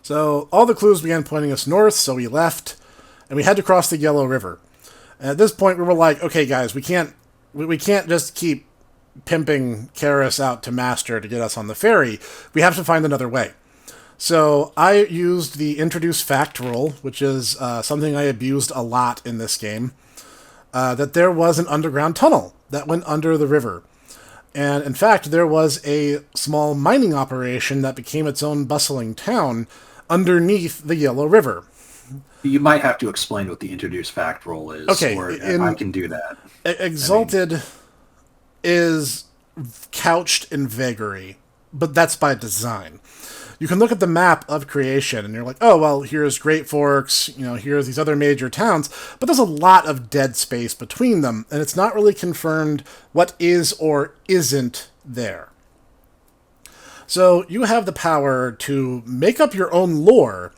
So all the clues began pointing us north, so we left, and we had to cross the Yellow River. And at this point, we were like, okay, guys, we can't just keep pimping Karis out to Master to get us on the ferry. We have to find another way. So I used the introduce fact rule, which is something I abused a lot in this game, that there was an underground tunnel that went under the river. And in fact, there was a small mining operation that became its own bustling town underneath the Yellow River. You might have to explain what the introduce fact rule is, Okay, or I can do that. Exalted is couched in vagary, but that's by design. You can look at the map of creation, and you're like, oh, well, here's Great Forks, here's these other major towns, but there's a lot of dead space between them, and it's not really confirmed what is or isn't there. So you have the power to make up your own lore,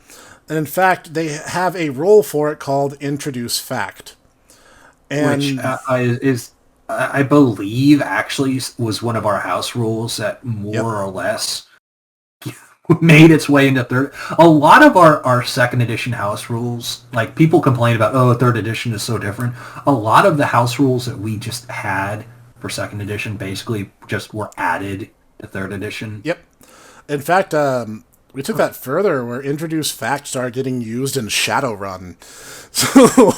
and in fact, they have a role for it called Introduce Fact. And Which is, I believe, actually was one of our house rules that more or less made its way into third. A lot of our second edition house rules, like people complain about, oh, third edition is so different. A lot of the house rules that we just had for second edition basically just were added to third edition. Yep. In fact, we took that further where Introduce Fact started getting used in Shadowrun. So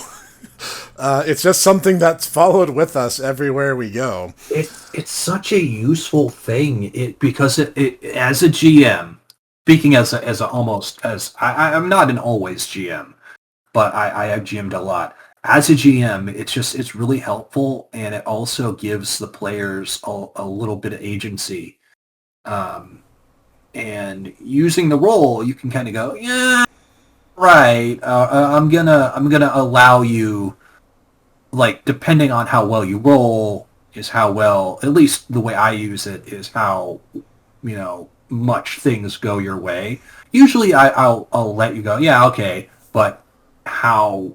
it's just something that's followed with us everywhere we go. It's such a useful thing because it as a GM, speaking as I'm not an always GM, but I have GM'd a lot. As a GM, it's really helpful, and it also gives the players a little bit of agency. And using the role, you can kind of go, yeah, right. I'm gonna allow you, like, depending on how well you roll, is how well, at least the way I use it, is how much things go your way. Usually I'll let you go, yeah, okay, but how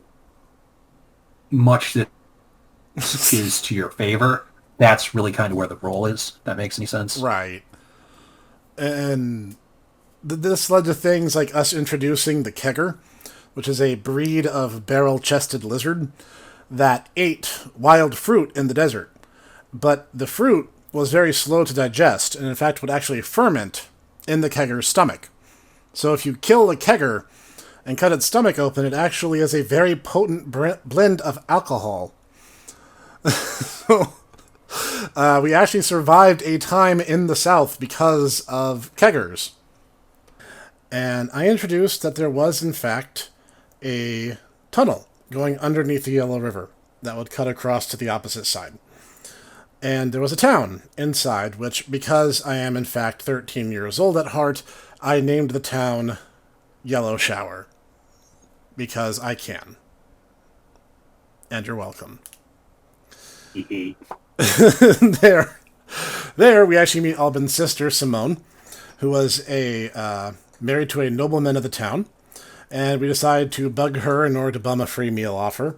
much this is to your favor, that's really kind of where the role is. If that makes any sense? Right. And this led to things like us introducing the kegger, which is a breed of barrel-chested lizard that ate wild fruit in the desert. But the fruit was very slow to digest, and in fact would actually ferment in the kegger's stomach. So if you kill the kegger and cut its stomach open, it actually is a very potent blend of alcohol. So we actually survived a time in the South because of keggers. And I introduced that there was, in fact, a tunnel going underneath the Yellow River that would cut across to the opposite side. And there was a town inside, which, because I am, in fact, 13 years old at heart, I named the town Yellow Shower. Because I can. And you're welcome. There we actually meet Albin's sister, Simone, who was married to a nobleman of the town, and we decided to bug her in order to bum a free meal off her,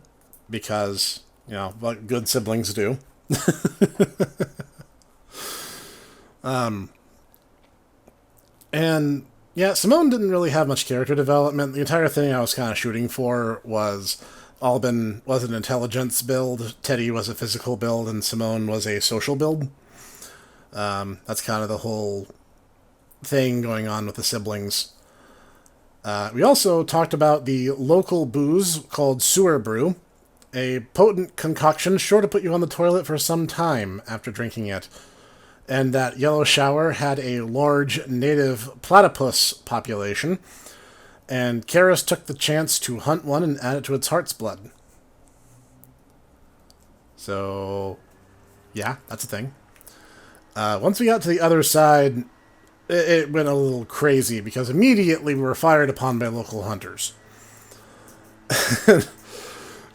because, what good siblings do. And, yeah, Simone didn't really have much character development. The entire thing I was kind of shooting for was Albin was an intelligence build, Teddy was a physical build, and Simone was a social build. That's kind of the whole thing going on with the siblings. We also talked about the local booze called Sewer Brew, a potent concoction sure to put you on the toilet for some time after drinking it. And that Yellow Shower had a large native platypus population, and Karis took the chance to hunt one and add it to its heart's blood. So, yeah, that's a thing. Once we got to the other side, it went a little crazy, because immediately we were fired upon by local hunters.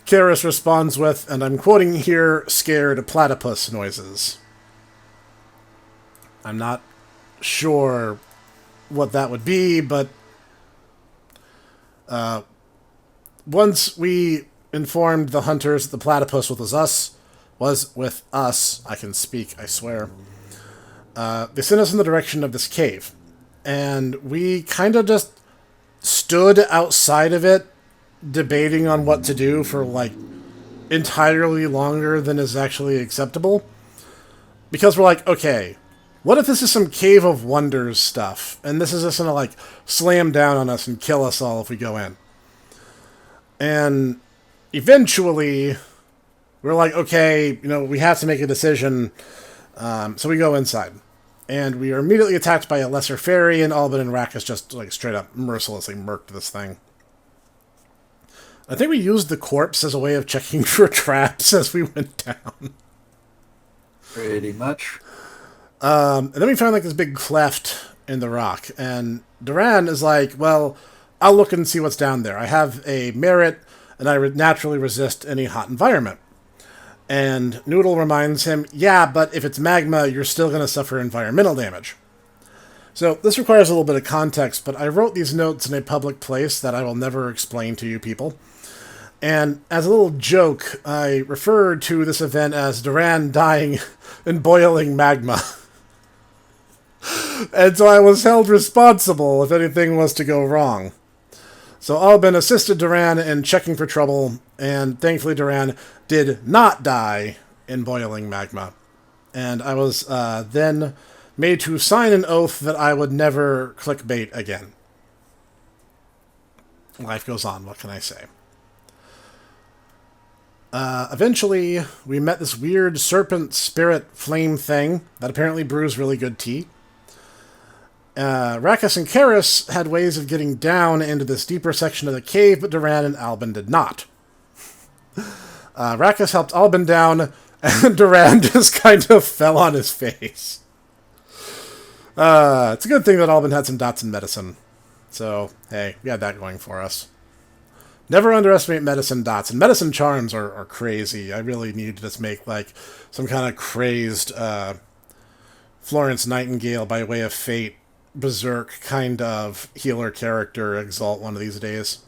Karis responds with, and I'm quoting here, scared platypus noises. I'm not sure what that would be, but once we informed the hunters that the platypus was with us, I can speak, I swear, they sent us in the direction of this cave. And we kind of just stood outside of it debating on what to do for like entirely longer than is actually acceptable. Because we're like, okay, what if this is some Cave of Wonders stuff, and this is just gonna like slam down on us and kill us all if we go in? And eventually, we're like, okay, we have to make a decision. So we go inside, and we are immediately attacked by a lesser fairy, and Albin and Rakus just like straight up mercilessly murked this thing. I think we used the corpse as a way of checking for traps as we went down. Pretty much. And then we found like this big cleft in the rock, and Duran is like, well, I'll look and see what's down there. I have a merit, and I naturally resist any hot environment. And Noodle reminds him, yeah, but if it's magma, you're still going to suffer environmental damage. So this requires a little bit of context, but I wrote these notes in a public place that I will never explain to you people. And as a little joke, I referred to this event as Duran dying in boiling magma. And so I was held responsible if anything was to go wrong. So Albin assisted Duran in checking for trouble, and thankfully Duran did not die in boiling magma. And I was then made to sign an oath that I would never clickbait again. Life goes on, what can I say? Eventually, we met this weird serpent spirit flame thing that apparently brews really good tea. Rakus and Karis had ways of getting down into this deeper section of the cave, but Duran and Albin did not. Rakus helped Albin down, and Duran just kind of fell on his face. It's a good thing that Albin had some dots in medicine. So, hey, we had that going for us. Never underestimate medicine dots. And medicine charms are crazy. I really need to just make, like, some kind of crazed Florence Nightingale by way of fate, berserk kind of healer character exalt one of these days.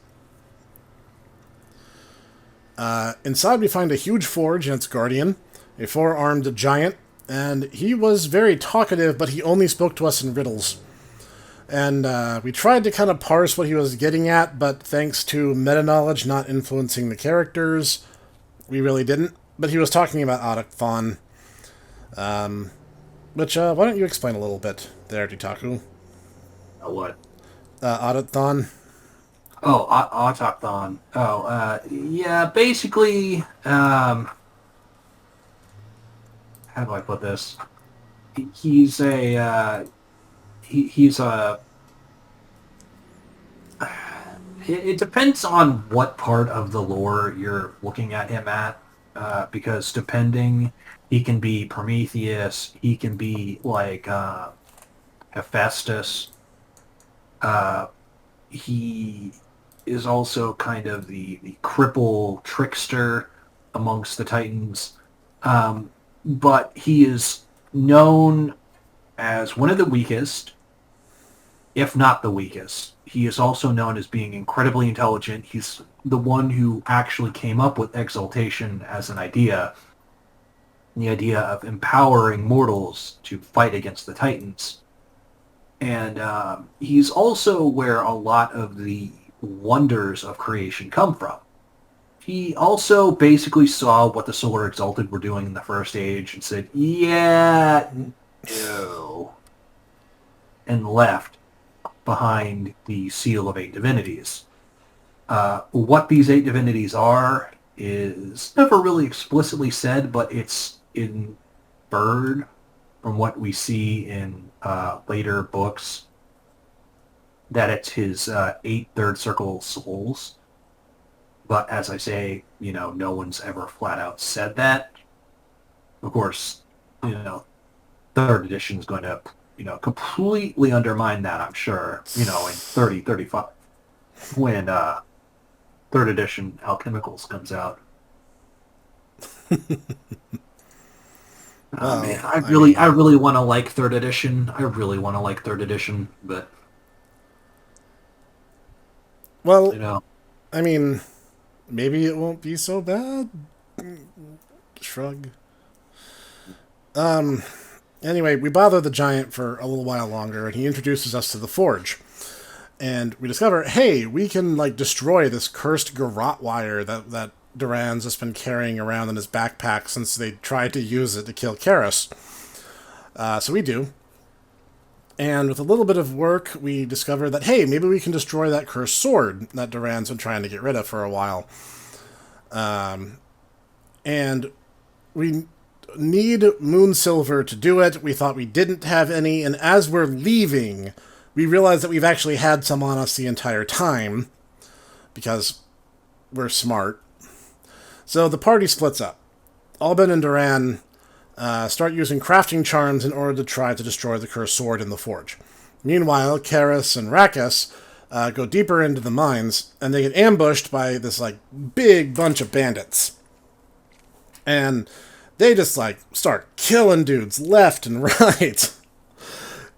Inside we find a huge forge and its guardian, a four-armed giant, and he was very talkative, but he only spoke to us in riddles. And we tried to kind of parse what he was getting at, but thanks to meta-knowledge not influencing the characters, we really didn't. But he was talking about Autochthon. Which, why don't you explain a little bit there, Titaku? What? Autochthon. Oh, Autochthon. Oh, yeah, basically, how do I put this? He's a, he's a, it depends on what part of the lore you're looking at him at, because depending, he can be Prometheus, he can be like, Hephaestus, he is also kind of the cripple trickster amongst the Titans, but he is known as one of the weakest, if not the weakest. He is also known as being incredibly intelligent. He's the one who actually came up with exaltation as an idea, the idea of empowering mortals to fight against the Titans. And he's also where a lot of the wonders of creation come from. He also basically saw what the Solar Exalted were doing in the First Age and said, yeah, no, and left behind the Seal of 8 Divinities. What these 8 divinities are is never really explicitly said, but it's inferred from what we see in later books, that it's his 8 third circle souls. But as I say, no one's ever flat out said that. Of course, third edition is going to, completely undermine that, I'm sure, in 3035, when third edition Alchemicals comes out. Oh man, I really want to like third edition. But well, I mean, maybe it won't be so bad. Shrug. Anyway, we bother the giant for a little while longer, and he introduces us to the forge. And we discover, hey, we can like destroy this cursed garrote wire that Duran's just been carrying around in his backpack since they tried to use it to kill Karis. So we do. And with a little bit of work, we discover that, hey, maybe we can destroy that cursed sword that Duran's been trying to get rid of for a while. And we need moon silver to do it. We thought we didn't have any, and as we're leaving, we realize that we've actually had some on us the entire time, because we're smart. So the party splits up. Alban and Duran start using crafting charms in order to try to destroy the cursed sword in the forge. Meanwhile, Karis and Rakus go deeper into the mines, and they get ambushed by this like big bunch of bandits. And they just, like, start killing dudes left and right.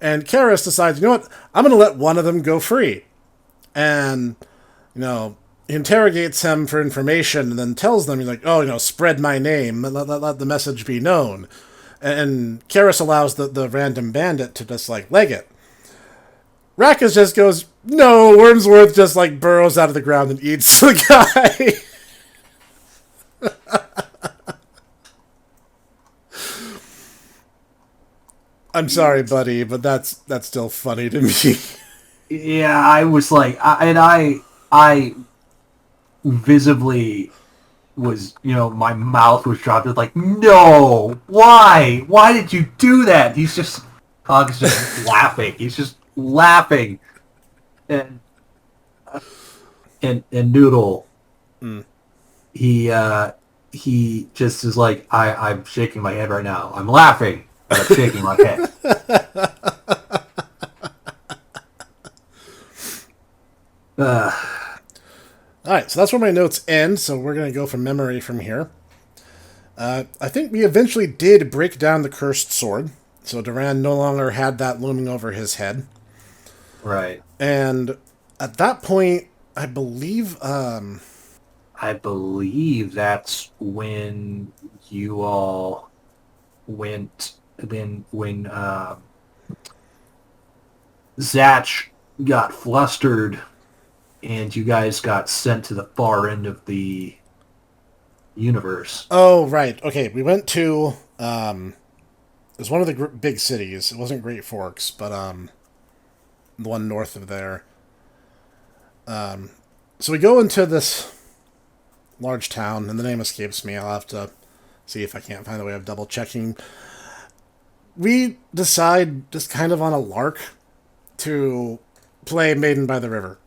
And Karis decides, you know what, I'm going to let one of them go free. And, he interrogates him for information and then tells them, he's like, oh, spread my name, let the message be known. And Karis allows the random bandit to just, like, leg it. Rakus just goes, no, Wormsworth just, like, burrows out of the ground and eats the guy. I'm sorry, buddy, but that's still funny to me. Yeah, I was like, I visibly was, my mouth was dropped. It was like, no, why? Why did you do that? Hog's just laughing. He's just laughing. And Noodle, he just is like, I'm shaking my head right now. I'm laughing. But I'm shaking my head. Alright, so that's where my notes end, so we're going to go from memory from here. I think we eventually did break down the cursed sword, so Duran no longer had that looming over his head. Right. And at that point, I believe that's when you all went... Then when Zatch got flustered and you guys got sent to the far end of the universe. Oh, right. Okay, we went to... it was one of the big cities. It wasn't Great Forks, but the one north of there. So we go into this large town, and the name escapes me. I'll have to see if I can't find a way of double-checking. We decide, just kind of on a lark, to play Maiden by the River.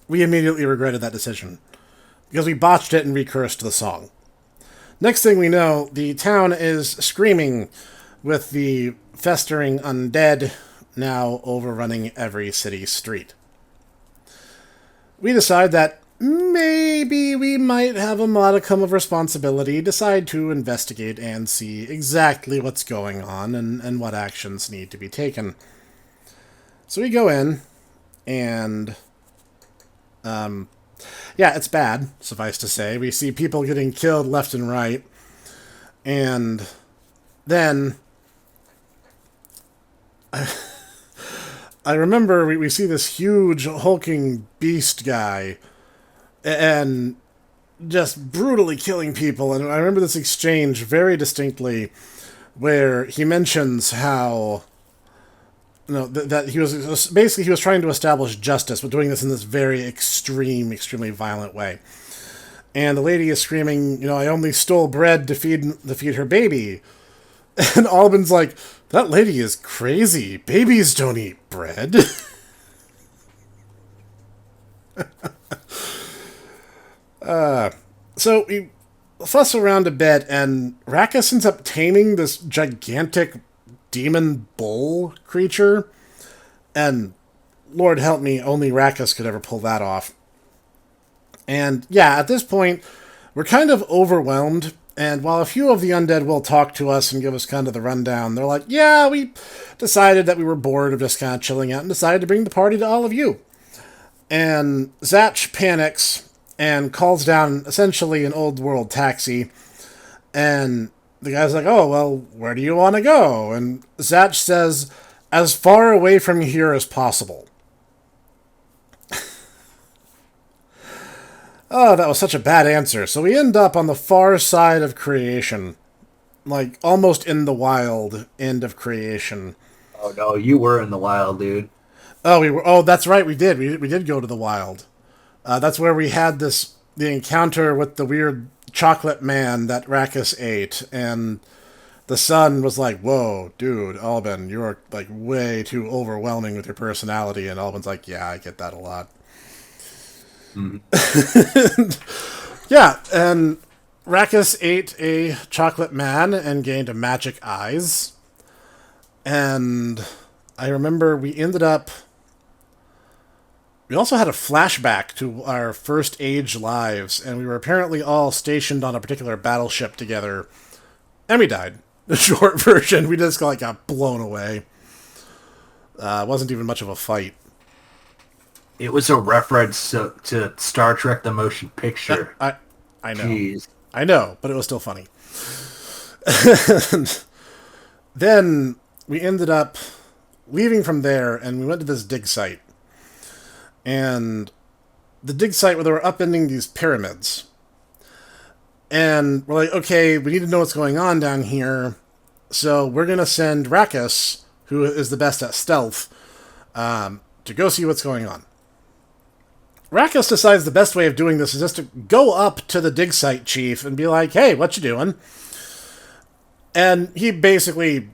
We immediately regretted that decision, because we botched it and recursed the song. Next thing we know, the town is screaming with the festering undead now overrunning every city street. We decide that maybe we might have a modicum of responsibility, decide to investigate and see exactly what's going on and what actions need to be taken. So we go in, and it's bad, suffice to say. We see people getting killed left and right, and then I remember we see this huge hulking beast guy and just brutally killing people. And I remember this exchange very distinctly where he mentions how, that he was trying to establish justice, but doing this in this very extremely violent way. And the lady is screaming, I only stole bread to feed her baby. And Alban's like, that lady is crazy. Babies don't eat bread. So we fuss around a bit, and Rakus ends up taming this gigantic demon bull creature. And Lord help me, only Rakus could ever pull that off. And yeah, at this point, we're kind of overwhelmed. And while a few of the undead will talk to us and give us kind of the rundown, they're like, yeah, we decided that we were bored of just kind of chilling out and decided to bring the party to all of you. And Zatch panics and calls down essentially an old world taxi. And the guy's like, oh, well, where do you want to go? And Zatch says, as far away from here as possible. Oh, that was such a bad answer. So we end up on the far side of creation. Like, almost in the wild end of creation. Oh no, you were in the wild, dude. Oh, we were. Oh, that's right. We did. We did go to the wild. That's where we had the encounter with the weird chocolate man that Rackus ate, and the son was like, "Whoa, dude, Albin, you're like way too overwhelming with your personality." And Albin's like, "Yeah, I get that a lot." Mm. Yeah, and Rackus ate a chocolate man and gained magic eyes. And I remember we ended up. We also had a flashback to our first age lives, and we were apparently all stationed on a particular battleship together, and we died. The short version, we just got blown away. It wasn't even much of a fight. It was a reference to Star Trek: The Motion Picture. I know. Jeez. I know, but it was still funny. Then we ended up leaving from there, and we went to this dig site. And the dig site where they were upending these pyramids. And we're like, okay, we need to know what's going on down here. So we're going to send Rackus, who is the best at stealth, to go see what's going on. Rackus decides the best way of doing this is just to go up to the dig site chief and be like, hey, what you doing? And he basically,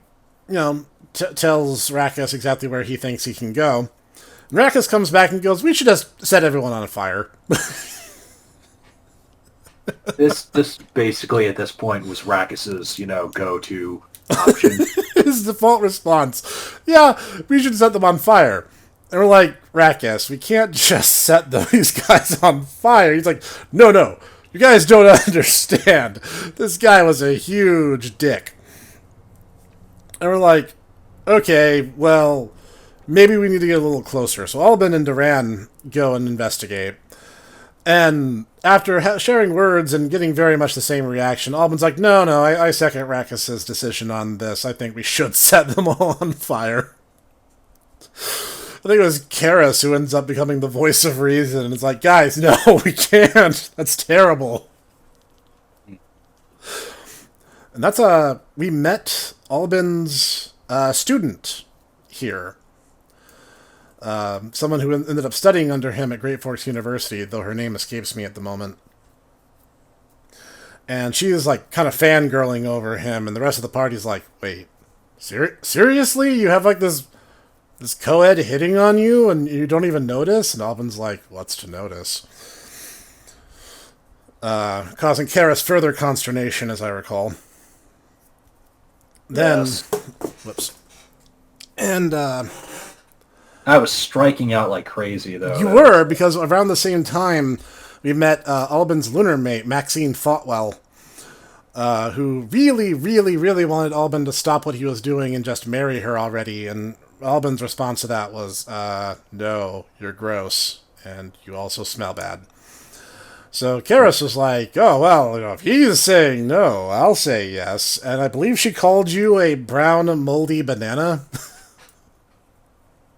tells Rackus exactly where he thinks he can go. And Rackus comes back and goes, we should just set everyone on fire. This basically at this point was Rackus's, go-to option. His default response, yeah, we should set them on fire. And we're like, Rackus, we can't just set these guys on fire. He's like, no, you guys don't understand. This guy was a huge dick. And we're like, okay, well, maybe we need to get a little closer. So Albin and Duran go and investigate. And after sharing words and getting very much the same reaction, Albin's like, no, I second Rackus's decision on this. I think we should set them all on fire. I think it was Karis who ends up becoming the voice of reason. And it's like, guys, no, we can't. That's terrible. And that's we met Albin's student here. Someone who ended up studying under him at Great Forks University, though her name escapes me at the moment. And she is like kind of fangirling over him, and the rest of the party's like, wait, seriously? You have like this co-ed hitting on you and you don't even notice? And Albin's like, what's to notice? Causing Karis further consternation, as I recall. Then, yes. Whoops. And, I was striking out like crazy, though. You were, because around the same time, we met Albin's lunar mate, Maxine Thoughtwell, who really, really, really wanted Albin to stop what he was doing and just marry her already. And Albin's response to that was, no, you're gross, and you also smell bad. So Karis was like, oh, well, if he's saying no, I'll say yes. And I believe she called you a brown, moldy banana.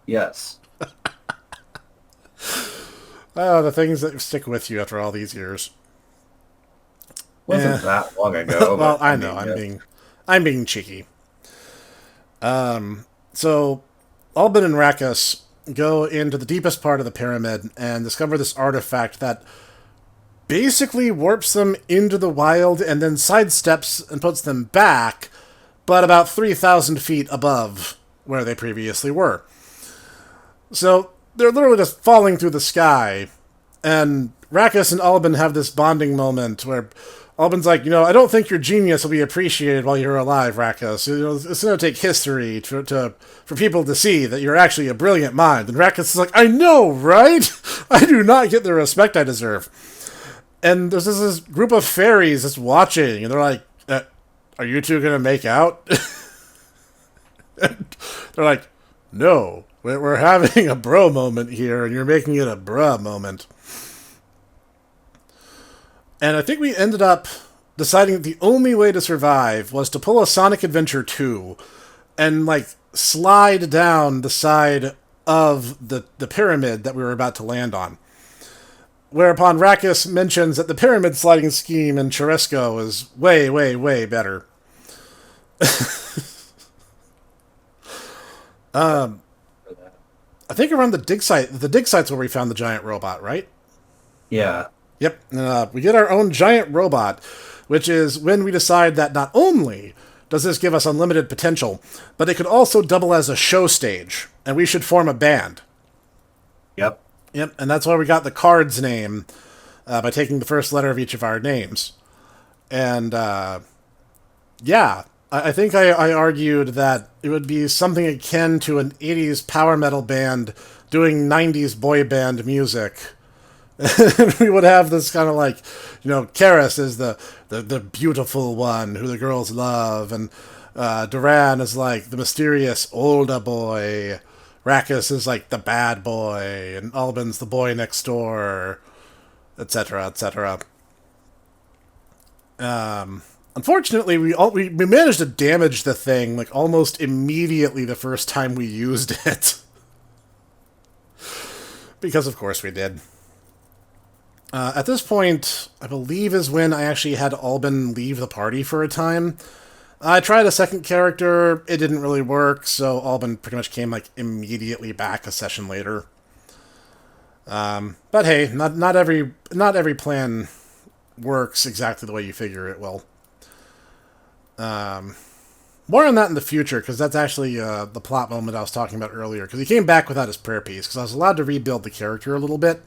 Yes. Oh, the things that stick with you after all these years. Wasn't that long ago. Well, I know. I'm being cheeky. So Albin and Rackus go into the deepest part of the pyramid and discover this artifact that basically warps them into the wild and then sidesteps and puts them back, but about 3,000 feet above where they previously were. So they're literally just falling through the sky, and Rackus and Albin have this bonding moment where Albin's like, I don't think your genius will be appreciated while you're alive, Rackus. It's going to take history for people to see that you're actually a brilliant mind. And Rackus is like, I know, right? I do not get the respect I deserve. And there's this group of fairies just watching, and they're like, are you two going to make out? And they're like, no. We're having a bro moment here, and you're making it a bruh moment. And I think we ended up deciding that the only way to survive was to pull a Sonic Adventure 2 and, slide down the side of the pyramid that we were about to land on. Whereupon Rakkus mentions that the pyramid sliding scheme in Cheresco is way, way, way better. I think around the dig site's where we found the giant robot, right? Yeah. Yep. We get our own giant robot, which is when we decide that not only does this give us unlimited potential, but it could also double as a show stage, and we should form a band. Yep. Yep, and that's why we got the KARDZ name, by taking the first letter of each of our names. And, yeah, I think I argued that it would be something akin to an 80s power metal band doing 90s boy band music. We would have this kind of like, Karis is the beautiful one who the girls love, and Duran is like the mysterious older boy. Rakkus is like the bad boy, and Albin's the boy next door, etc., etc. Unfortunately, we managed to damage the thing like almost immediately the first time we used it. Because of course we did. At this point, I believe is when I actually had Albin leave the party for a time. I tried a second character, it didn't really work, so Albin pretty much came like immediately back a session later. But hey, not every plan works exactly the way you figure it will. More on that in the future, because that's actually the plot moment I was talking about earlier, because he came back without his prayer piece, because I was allowed to rebuild the character a little bit.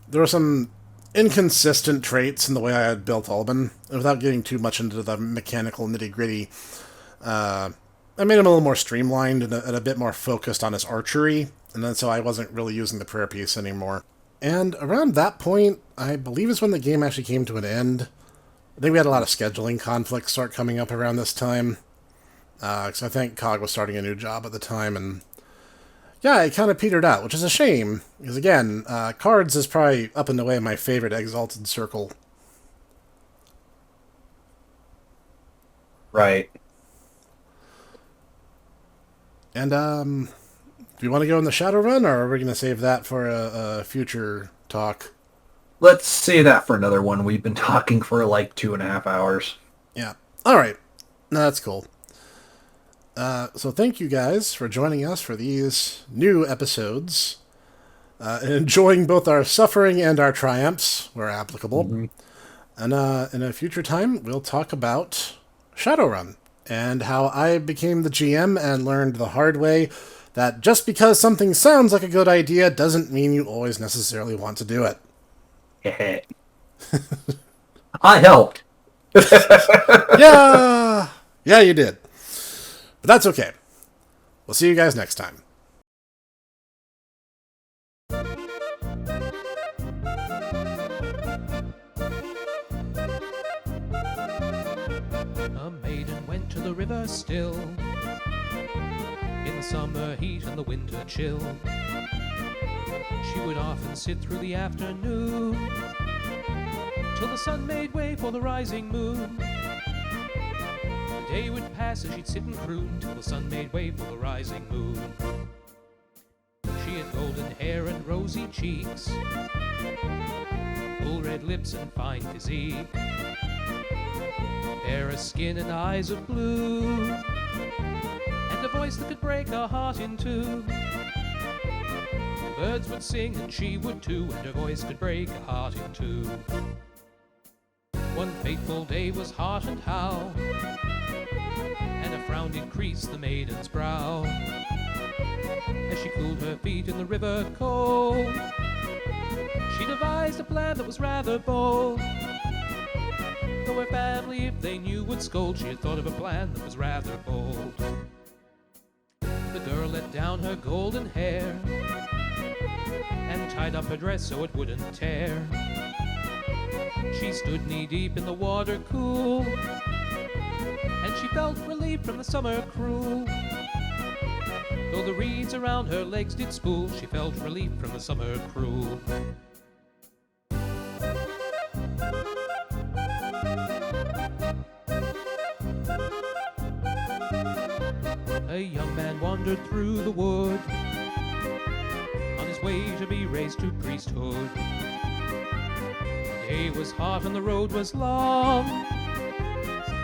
There were some inconsistent traits in the way I had built Albin, without getting too much into the mechanical nitty-gritty. I made him a little more streamlined and a bit more focused on his archery, and then so I wasn't really using the prayer piece anymore. And around that point, I believe is when the game actually came to an end. I think we had a lot of scheduling conflicts start coming up around this time, because I think Cog was starting a new job at the time, and yeah, it kind of petered out, which is a shame, because again, KARDZ is probably up and away my favorite Exalted circle. Right. And, do you want to go in the Shadowrun, or are we going to save that for a future talk? Let's say that for another one. We've been talking for like 2.5 hours. Yeah. Alright. No, that's cool. So thank you guys for joining us for these new episodes, and enjoying both our suffering and our triumphs where applicable. Mm-hmm. And in a future time, we'll talk about Shadowrun, and how I became the GM and learned the hard way that just because something sounds like a good idea doesn't mean you always necessarily want to do it. I helped. Yeah, you did. But that's okay. We'll see you guys next time. A maiden went to the river still, in the summer heat and the winter chill. She would often sit through the afternoon, till the sun made way for the rising moon. The day would pass as she'd sit and croon, till the sun made way for the rising moon. She had golden hair and rosy cheeks, full red lips and fine physique, fair as skin and eyes of blue, and a voice that could break a heart in two. The birds would sing and she would too, and her voice could break a heart in two. One fateful day was hot and how, and a frown did crease the maiden's brow, as she cooled her feet in the river cold. She devised a plan that was rather bold, though her family, if they knew, would scold. She had thought of a plan that was rather bold. The girl let down her golden hair and tied up her dress so it wouldn't tear. She stood knee-deep in the water cool, and she felt relief from the summer cruel. Though the reeds around her legs did spool, she felt relief from the summer cruel. A young man wandered through the wood, on his way to be raised to priesthood. day was hot and the road was long,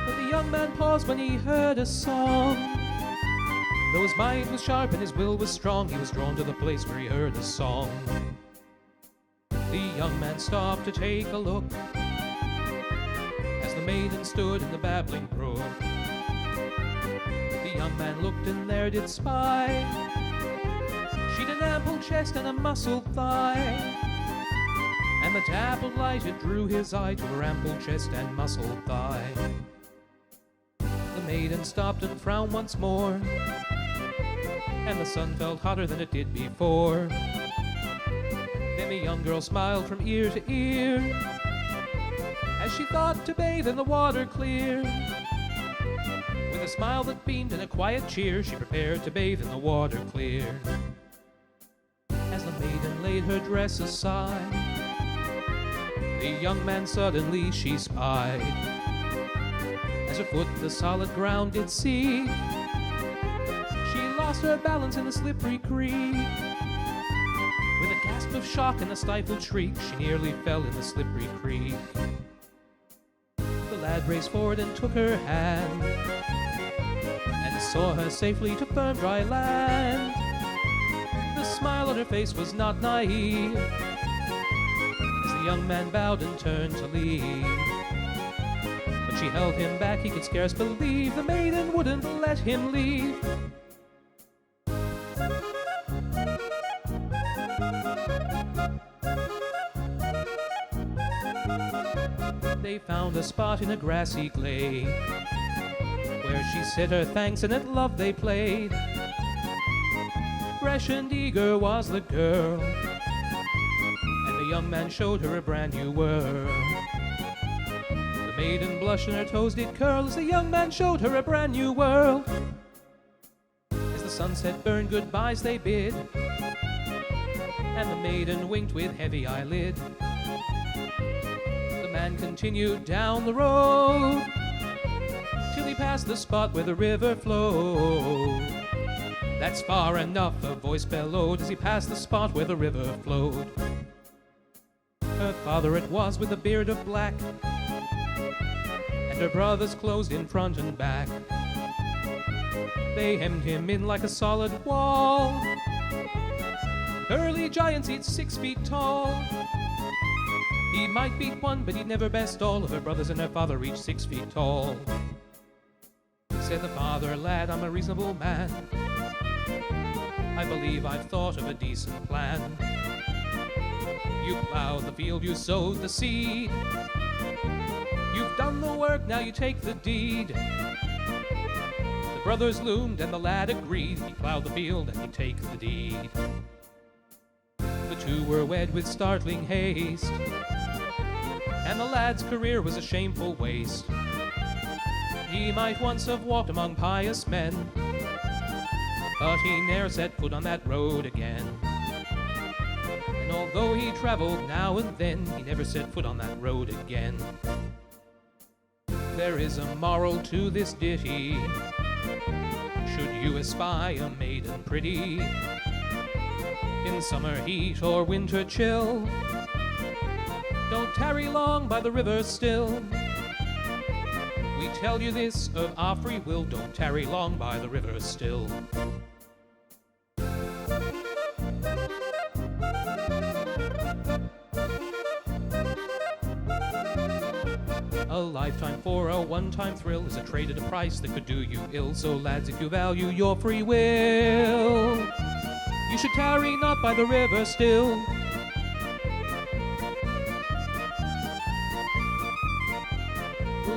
but the young man paused when he heard a song. Though his mind was sharp and his will was strong, he was drawn to the place where he heard the song. The young man stopped to take a look as the maiden stood in the babbling brook. The young man looked and there did spy she'd an ample chest and a muscled thigh, and the dappled light it drew his eye to her ample chest and muscled thigh. The maiden stopped and frowned once more, and the sun felt hotter than it did before. Then the young girl smiled from ear to ear as she thought to bathe in the water clear. With a smile that beamed and a quiet cheer, she prepared to bathe in the water clear. As the maiden laid her dress aside, the young man suddenly she spied. As her foot the solid ground did seek, she lost her balance in the slippery creek. With a gasp of shock and a stifled shriek, she nearly fell in the slippery creek. The lad raced forward and took her hand, and saw her safely to firm dry land. The smile on her face was not naive as the young man bowed and turned to leave. But she held him back, he could scarce believe the maiden wouldn't let him leave. They found a spot in a grassy glade where she said her thanks and at love they played. Fresh and eager was the girl, and the young man showed her a brand new world. The maiden blushed and her toes did curl as the young man showed her a brand new world. As the sunset burned goodbyes they bid, and the maiden winked with heavy eyelid. The man continued down the road till he passed the spot where the river flowed. That's far enough, a voice bellowed as he passed the spot where the river flowed. Her father it was with a beard of black, and her brothers closed in front and back. They hemmed him in like a solid wall, burly giants each 6 feet tall. He might beat one, but he'd never best all of her brothers and her father each 6 feet tall. Said the father, lad, I'm a reasonable man. I believe I've thought of a decent plan. You plowed the field, you sowed the seed. You've done the work, now you take the deed. The brothers loomed and the lad agreed. He plowed the field and he'd take the deed. The two were wed with startling haste, and the lad's career was a shameful waste. He might once have walked among pious men, but he ne'er set foot on that road again. And although he traveled now and then, he never set foot on that road again. There is a moral to this ditty: should you espy a maiden pretty, in summer heat or winter chill, don't tarry long by the river still. We tell you this of our free will, don't tarry long by the river still. A lifetime for a one-time thrill is a trade at a price that could do you ill. So lads, if you value your free will, you should tarry not by the river still.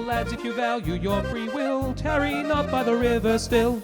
Lads, if you value your free will, tarry not by the river still.